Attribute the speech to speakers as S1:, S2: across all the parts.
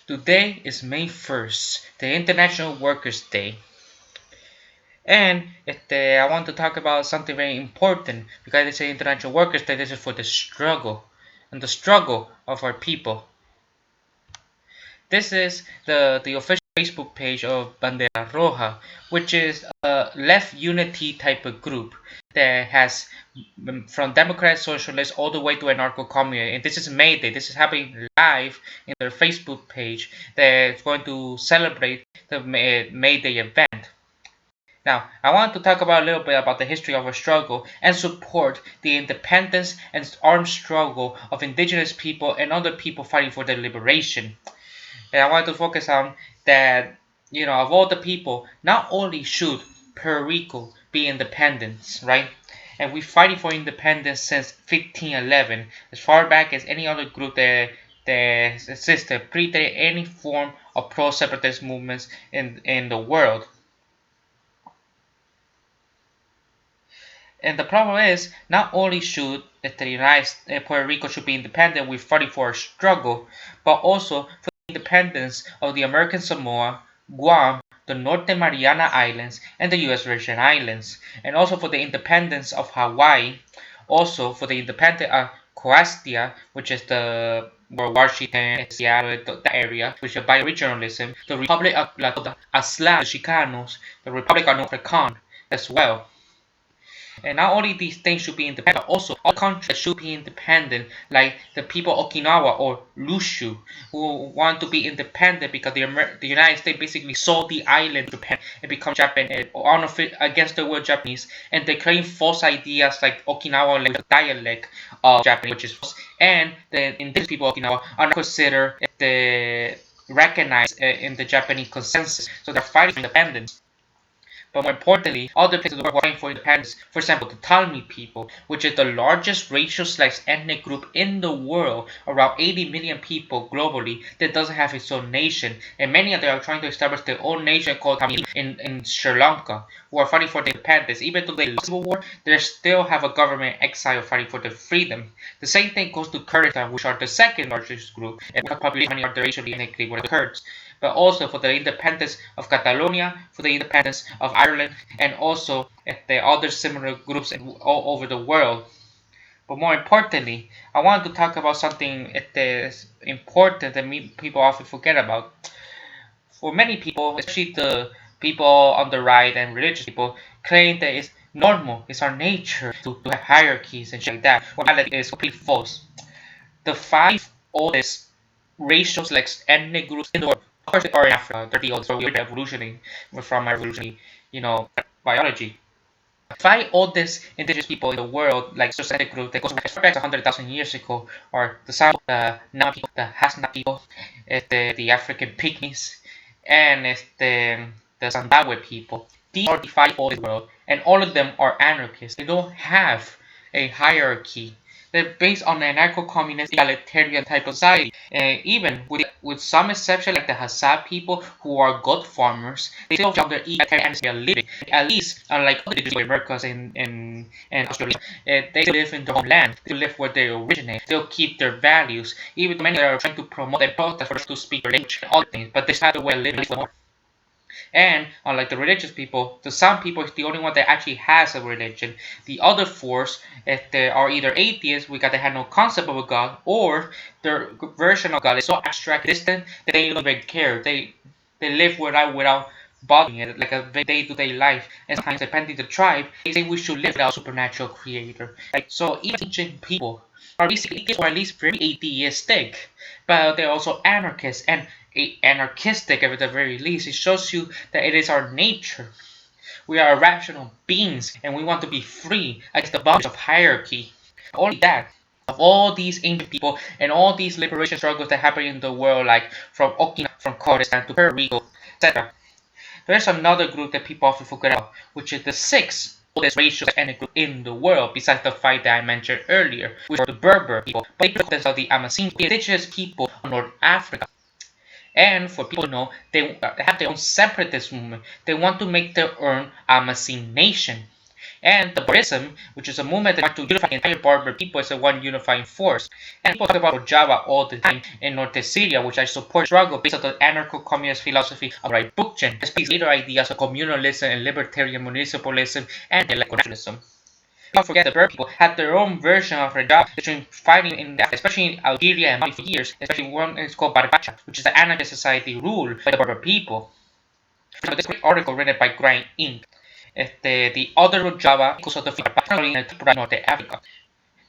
S1: Today is May 1st, the International Workers' Day. And I want to talk about something very important because it's the International Workers' Day. This is for the struggle and the struggle of our people. This is the official Facebook page of Bandera Roja, which is a left unity type of group that has from Democrat Socialists all the way to anarcho-communist. And this is May Day. This is happening live in their Facebook page. They're going to celebrate the May Day event. Now, I want to talk about a little bit about the history of our struggle and support the independence and armed struggle of indigenous people and other people fighting for their liberation. And I want to focus on that, of all the people, not only should Puerto Rico be independent, right? And we're fighting for independence since 1511, as far back as any other group that existed, predate any form of pro-separatist movements in the world. And the problem is, not only should Puerto Rico should be independent, we're fighting for a struggle, but also for the independence of the American Samoa, Guam, the Norte Mariana Islands, and the U.S. Virgin Islands, and also for the independence of Hawaii, also for the independence of Coastia, which is the Washington, Seattle, the area, which is bioregionalism, the Republic of Lakota, Aslan, the Chicanos, the Republic of North African as well. And not only these things should be independent, but also all countries should be independent, like the people of Okinawa or Lushu, who want to be independent because the United States basically sold the island to Japan and become Japanese against the will Japanese, and they claim false ideas like Okinawa language dialect of Japanese, which is false, and the indigenous people of Okinawa are not considered recognized in the Japanese consensus, so they're fighting for independence. But more importantly, other places in the world were fighting for independence. For example, the Talmi people, which is the largest racial/ethnic group in the world, around 80 million people globally, that doesn't have its own nation. And many of them are trying to establish their own nation called Tamil in Sri Lanka, who are fighting for their independence. Even though they lost the civil war, they still have a government exile fighting for their freedom. The same thing goes to Kurdistan, which are the second largest group, and population many are racially ethnically were the Kurds, but also for the independence of Catalonia, for the independence of Ireland, and also the other similar groups all over the world. But more importantly, I want to talk about something that is important that people often forget about. For many people, especially the people on the right and religious people, claim that it's normal, it's our nature to have hierarchies and shit like that, when reality is completely false. The five oldest racial ethnic groups in the world, of course, they are in Africa. They're the oldest. So we're evolutioning from my evolutionary, biology. Five oldest indigenous people in the world, like social ethnic group that goes back to 100,000 years ago, are the San, the Nama people, the Hasna people, the African Pygmies, and the Sandawe people. These are the five oldest in the world, and all of them are anarchists. They don't have a hierarchy. They're based on an anarcho-communist egalitarian type of society. Even with some exception, like the Hassa people who are goat farmers, they still have their egalitarian living. At least, unlike other indigenous Americans in Australia, they live in their own land. They live where they originate. They'll keep their values. Even many are trying to promote and protest for them to speak their language and other things, but this has the way of living more. And unlike the religious people, the San people is the only one that actually has a religion. The other four, if they are either atheists, because they have no concept of a God, or their version of God is so abstract, distant that they don't even care. They live without bothering it, like a day-to-day life. And sometimes, depending on the tribe, they say we should live without a supernatural creator. So even ancient people are basically atheists, or at least very atheistic, but they're also anarchists and anarchistic at the very least. It shows you that it is our nature. We are rational beings and we want to be free against the boundaries of hierarchy. Only that, of all these ancient people and all these liberation struggles that happen in the world, like from Okinawa, from Kurdistan to Puerto Rico, etc., there's another group that people often forget about, which is the sixth oldest racial ethnic group in the world, besides the five that I mentioned earlier, which are the Berber people. But they themselves the Amazigh, the indigenous people of North Africa. And for people to know, they have their own separatist movement. They want to make their own Amazigh nation. and the Barbarism, which is a movement that wants to unify the entire Berber people as a one unifying force. And people talk about Rojava all the time in North Syria, which I support struggle based on the anarcho-communist philosophy of Bookchin, despite later ideas of communalism and libertarian municipalism and electoralism. Don't forget the Berber people had their own version of Rojava, which been fighting in especially in Algeria and Mali for years, especially one is called Barbacha, which is the anarchist society ruled by the Berber people. So this great article written by Grind Inc. The other Rojava equals of the Barbacha in North Africa.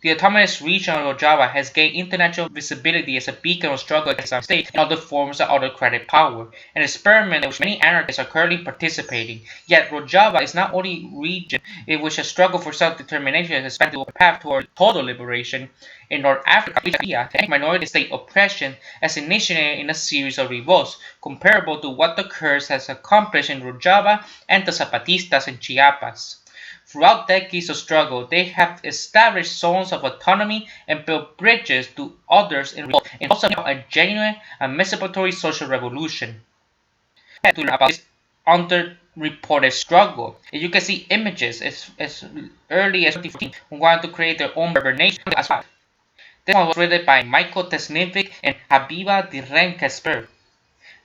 S1: The autonomous region of Rojava has gained international visibility as a beacon of struggle against Islamic State and other forms of autocratic power, an experiment in which many anarchists are currently participating. Yet Rojava is not only a region in which a struggle for self-determination has expanded to a path toward total liberation. In North Africa, ethnic minority state oppression has initiated in a series of revolts, comparable to what the Kurds has accomplished in Rojava and the Zapatistas in Chiapas. Throughout decades of struggle, they have established zones of autonomy and built bridges to others in revolt, and also a genuine emancipatory social revolution. To learn about this underreported struggle, you can see images as early as 2014 who wanted to create their own Berber nation as well. This one was written by Michael Tesnivik and Habiba Direnkesper.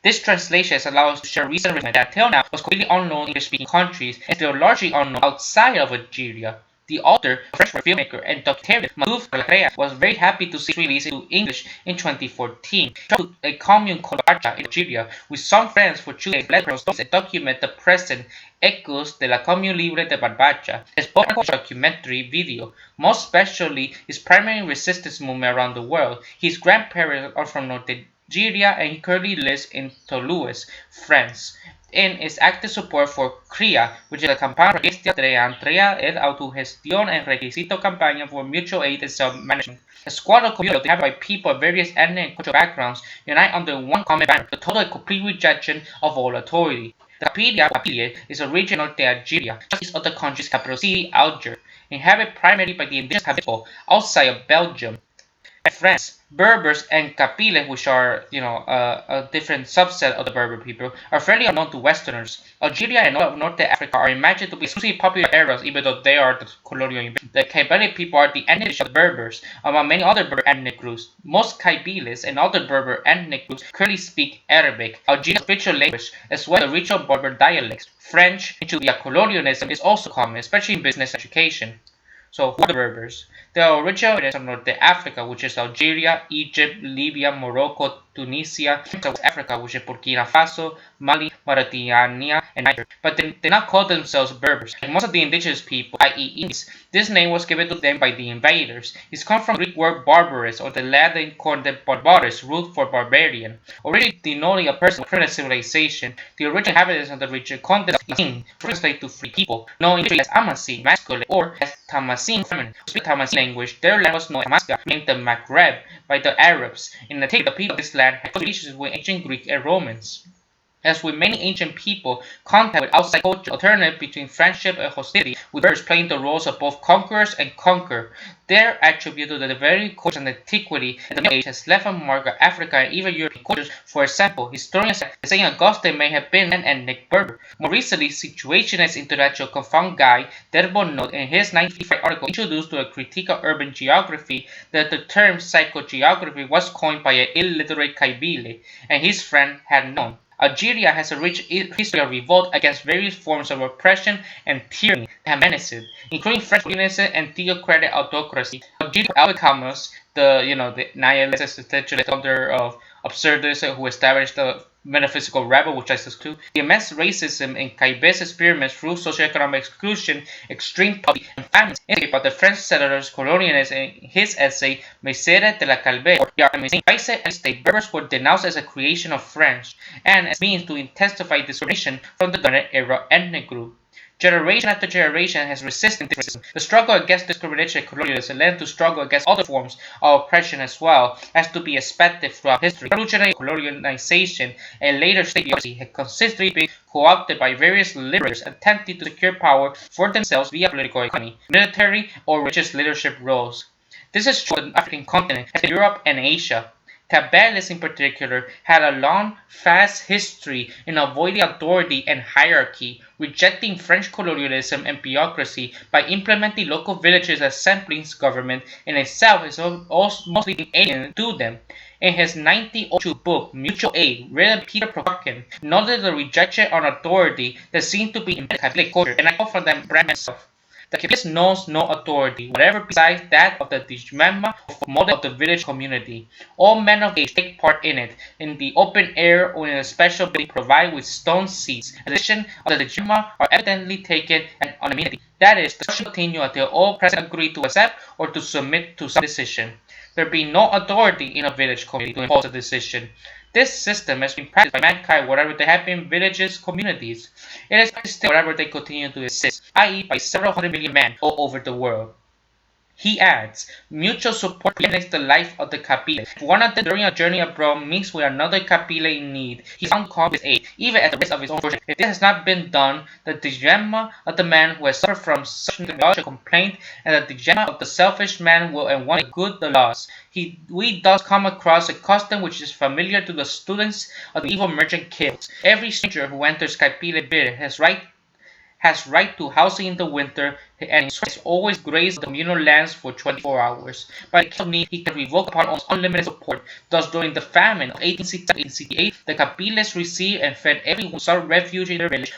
S1: This translation has allowed us to share recent research that till now was completely unknown in English-speaking countries and still largely unknown outside of Algeria. The author, French filmmaker and documentarian Malouf Galacrea, was very happy to see it released into English in 2014. He traveled to a commune called Barbacha in Algeria with some friends for 2 days, led stories and document the present Ecos de la Commune Libre de Barbacha, his documentary video, most especially his primary resistance movement around the world. His grandparents are from North Algeria and he currently lives in Toulouse, France, in its active support for CRIA, which is a campaña de entrega en autogestión and requisito campaña for mutual aid and self-management. A squad of community inhabited by people of various ethnic and cultural backgrounds unite under one common banner, the total and complete rejection of all authority. The Capilla is a region of Algeria, just east of the country's capital city, Alger, inhabited primarily by the indigenous people outside of Belgium. France, Berbers and Kapiles, which are a different subset of the Berber people, are fairly unknown to Westerners. Algeria and North Africa are imagined to be exclusively popular areas, even though they are the colonial invasion. The Kabylie people are the ethnic of the Berbers, among many other Berber ethnic groups. Most Kabyles and other Berber ethnic groups currently speak Arabic, Algeria's official language, as well as the regional Berber dialects. French into the colonialism is also common, especially in business education. So, who are the Berbers? They are original from North Africa, which is Algeria, Egypt, Libya, Morocco, Tunisia, West Africa, which is Burkina Faso, Mali, Mauritania, and Niger. But they did not call themselves Berbers. Like most of the indigenous people, i.e. Indians, this name was given to them by the invaders. It comes from the Greek word barbarous, or the Latin conde barbarus, root for barbarian, originally denoting a person with primitive civilization. The original inhabitants of the region conde translate to free people, known as Amazigh, masculine, or as Tamazight, feminine. To speak Tamazight language, their land was known as Masca, named the Maghreb by the Arabs. In the the people of this land had relations with ancient Greek and Romans. As with many ancient people, contact with outside culture alternated between friendship and hostility, with Berbers playing the roles of both conquerors and conquered. Their attribute to the very culture and antiquity and the Middle Age has left a mark of Africa and even European cultures. For example, historians say that St. Augustine may have been an ethnic Berber. More recently, Situationist intellectual confound guy Derbo noted in his 1955 article introduced to a critique of urban geography that the term psychogeography was coined by an illiterate Kabylie, and his friend had known. Algeria has a rich history of revolt against various forms of oppression and tyranny that have menaced, including French colonialism and theocratic autocracy. Algeria, Albert Camus, the nihilist existentialist founder of absurdism who established the metaphysical rebel, which I subscribe to, the immense racism in Caibet's experiments through socioeconomic exclusion, extreme poverty, and famine, indicated by the French settlers colonialists in his essay Misère de la Calvé, or the Países and State. Berbers were denounced as a creation of French, and as means to intensify discrimination from the dominant era ethnic group. Generation after generation has resisted racism. The struggle against discrimination and colonialism led to struggle against other forms of oppression as well, as to be expected throughout history. Revolutionary colonialization and later state bureaucracy had consistently been co-opted by various liberators attempting to secure power for themselves via political economy, military, or religious leadership roles. This is true on the African continent, as in Europe and Asia. Tabeles in particular had a long, fast history in avoiding authority and hierarchy, rejecting French colonialism and bureaucracy by implementing local villages as sampling government in itself is also mostly alien to them. In his 1902 book, Mutual Aid, written by Peter Kropotkin, noted the rejection on authority that seemed to be embedded in Kabyle culture, and I quote from the brand himself. The Kabyles knows no authority, whatever besides that of the Dijmema or model of the village community. All men of age take part in it, in the open air or in a special building provided with stone seats. The decisions of the Dijmema are evidently taken at unanimity. That is, the discussion continue until all present agree to accept or to submit to some decision. There be no authority in a village community to impose a decision. This system has been practiced by mankind wherever they have been villages, communities. It is practiced still wherever they continue to exist, i.e. by several hundred million men all over the world. He adds, mutual support preempts the life of the Kabyle. If one of them during a journey abroad meets with another Kabyle in need, he is bound to call with aid, even at the risk of his own fortune. If this has not been done, the dilemma of the man who has suffered from such a complaint and the dilemma of the selfish man will in one good the loss. We thus come across a custom which is familiar to the students of the evil merchant kills. Every stranger who enters Kabyle Bir has right to housing in the winter, and has always grazed the communal lands for 24 hours. By the case of need, he can revoke upon almost unlimited support. Thus, during the famine of 1867-1868, the Kabyles received and fed everyone who sought refuge in their village.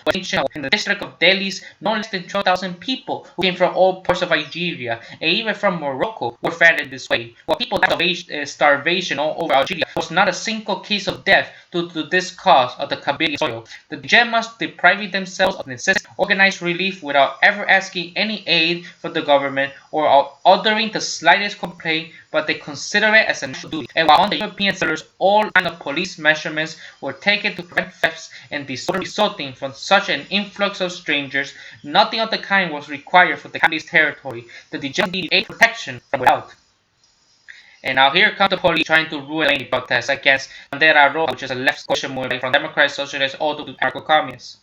S1: In the district of Delis, no less than 12,000 people who came from all parts of Algeria, and even from Morocco, were fed in this way. While people died of starvation all over Algeria, there was not a single case of death due to this cause of the Kabylie soil. The Gemas depriving themselves of necessity organized relief without ever asking any aid from the government or uttering the slightest complaint, but they consider it as a national duty. And while on the European settlers, all kinds of police measurements were taken to prevent thefts and disorder resulting from such an influx of strangers, nothing of the kind was required for the Kabyles territory. The Gemas needed aid protection from without. And now here comes the police trying to ruin any protest against Bandera Roja, which is a left social movement from Democrat Socialists all to anarcho-communists.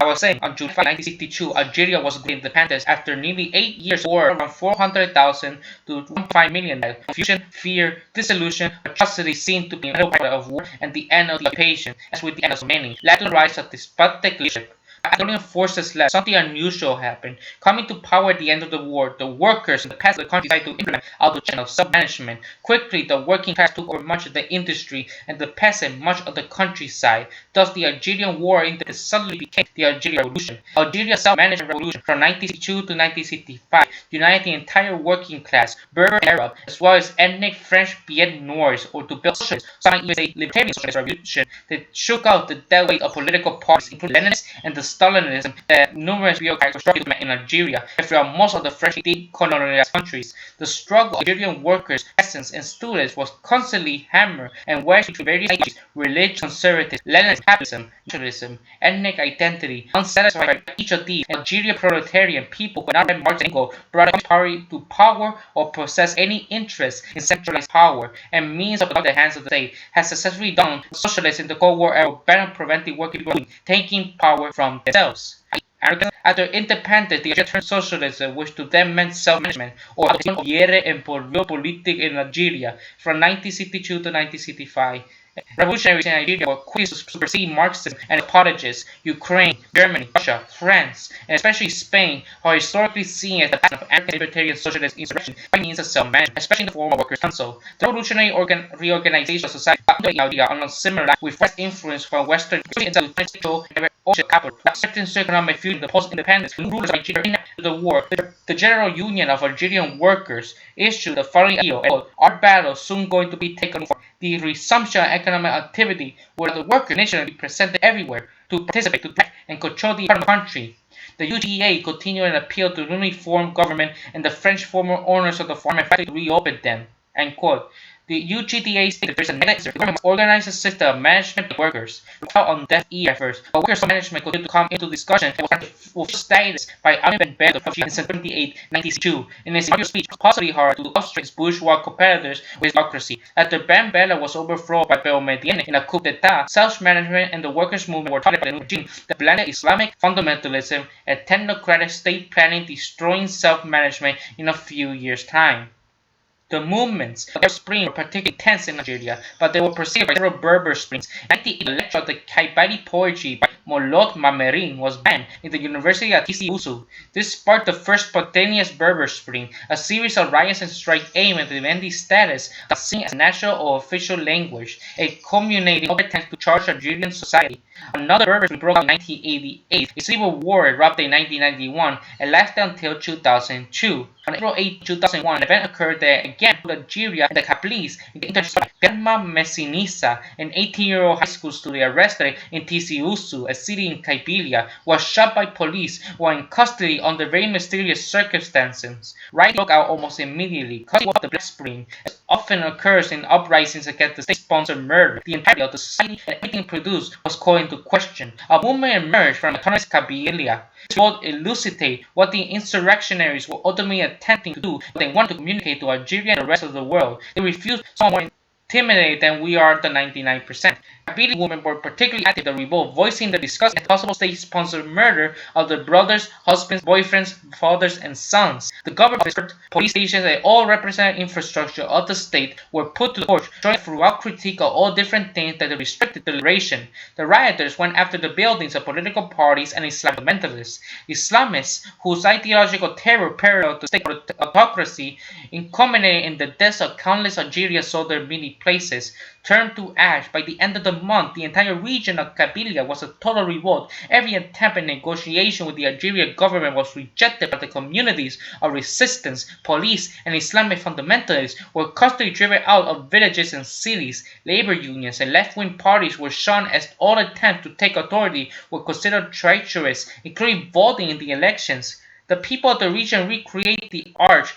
S1: I was saying, on June 5, 1962, Algeria was granted independence after nearly 8 years of war, around 400,000 to 1.5 million died. Confusion, fear, disillusion, atrocity seemed to be a part of war and the end of the occupation, as with the end of so many, led to the rise of despotic leadership. As Algerian forces left, something unusual happened. Coming to power at the end of the war, the workers in the past of the country decided to implement autogestion of self-management. Quickly, the working class took over much of the industry and the peasant much of the countryside. Thus, the Algerian War suddenly became the Algerian Revolution. Algeria's self-management revolution from 1962 to 1965 united the entire working class, Berber and Arab, as well as ethnic French Pied Noirs, or to build socialism, some even say libertarian socialist revolution that shook out the dead weight of political parties, including Leninists and the Stalinism that numerous bureaucrats struggled in Algeria and throughout most of the French decolonialized countries. The struggle of Algerian workers, peasants, and students was constantly hammered and wedged between various ideologies: religion, conservatism, Leninist capitalism, nationalism, ethnic identity. Unsatisfied by each of these, Algerian proletarian people who had not read Marx and Engels brought party to power or possessed any interest in centralized power and means of the hands of the state, has successfully done socialists in the Cold War era better preventing working people from taking power from themselves. After independence, the Algeria turned socialism, which to them meant self-management, or en política politique in Algeria, from 1962 to 1965. Revolutionaries in Algeria were quickly to supersede Marxism and apologists. Ukraine, Germany, Russia, France, and especially Spain are historically seen as the bastion of anti-libertarian socialist insurrection by means of self-management, especially in the form of workers' council. The revolutionary reorganization of society in Algeria on a similar line with French influence from Western capital certain economic fusion, the post-independence rulers of Algeria after the war. The General Union of Algerian Workers issued the following appeal: "Our battle soon going to be taken for the resumption of economic activity, where the worker nation will be presented everywhere to participate, to direct, and control the economy of the country." The UGA continued an appeal to the newly formed government and the French former owners of the farm and factory to reopen them. End quote. The UGDA stated there is a negative. The government must organize a system of management of workers without on deaf ear at first. But workers' management continued to come into discussion and was status by Ahmed Ben Bella in September 28, 1962. In his inaugural speech, possibly hard to illustrate his bourgeois competitors with democracy. After Ben Bella was overthrown by Boumediene in a coup d'etat, self-management and the workers' movement were targeted by the new regime that blended Islamic fundamentalism and technocratic state planning, destroying self-management in a few years' time. The movements of the Arab Spring were particularly intense in Algeria, but they were preceded by several Berber Springs. In 1980, the lecture of the Kaibali poetry by Molot Mamerin was banned in the University of Tizi This sparked the first spontaneous Berber Spring, a series of riots and strikes aimed at defending the status of seen as a national or official language, a culminating over attempts to charge Algerian society. Another Berber Spring broke out in 1988. A civil war erupted in 1991 and lasted until 2002. On April 8, 2001, an event occurred that again put Algeria and the Kabyles in the international. Belma Messinissa, an 18-year-old high school student arrested in Tizi Ouzou, a city in Kabylia, was shot by police while in custody under very mysterious circumstances. Riots broke out almost immediately, causing the Black Spring, as often occurs in uprisings against the state-sponsored murder. The entirety of the society and everything produced was called into question. A movement emerged from autonomous Kabylia to elucidate what the insurrectionaries were ultimately attempting to do, but they wanted to communicate to Algeria and the rest of the world. They refused somewhat more intimidated than we are the 99%. Kabili women were particularly active in the revolt, voicing the disgust at the possible state-sponsored murder of their brothers, husbands, boyfriends, fathers, and sons. The government, police stations, and all represented infrastructure of the state were put to the torch, showing throughout critique of all different things that they restricted deliberation. The rioters went after the buildings of political parties and Islamic fundamentalists. Islamists, whose ideological terror paralleled the state autocracy, culminated in the deaths of countless Algerians sold their many places, turned to ash. By the end of the month, the entire region of Kabylia was a total revolt. Every attempt at negotiation with the Algerian government was rejected by the communities of resistance. Police and Islamic fundamentalists were constantly driven out of villages and cities. Labor unions and left-wing parties were shunned as all attempts to take authority were considered treacherous, including voting in the elections. The people of the region recreated the arch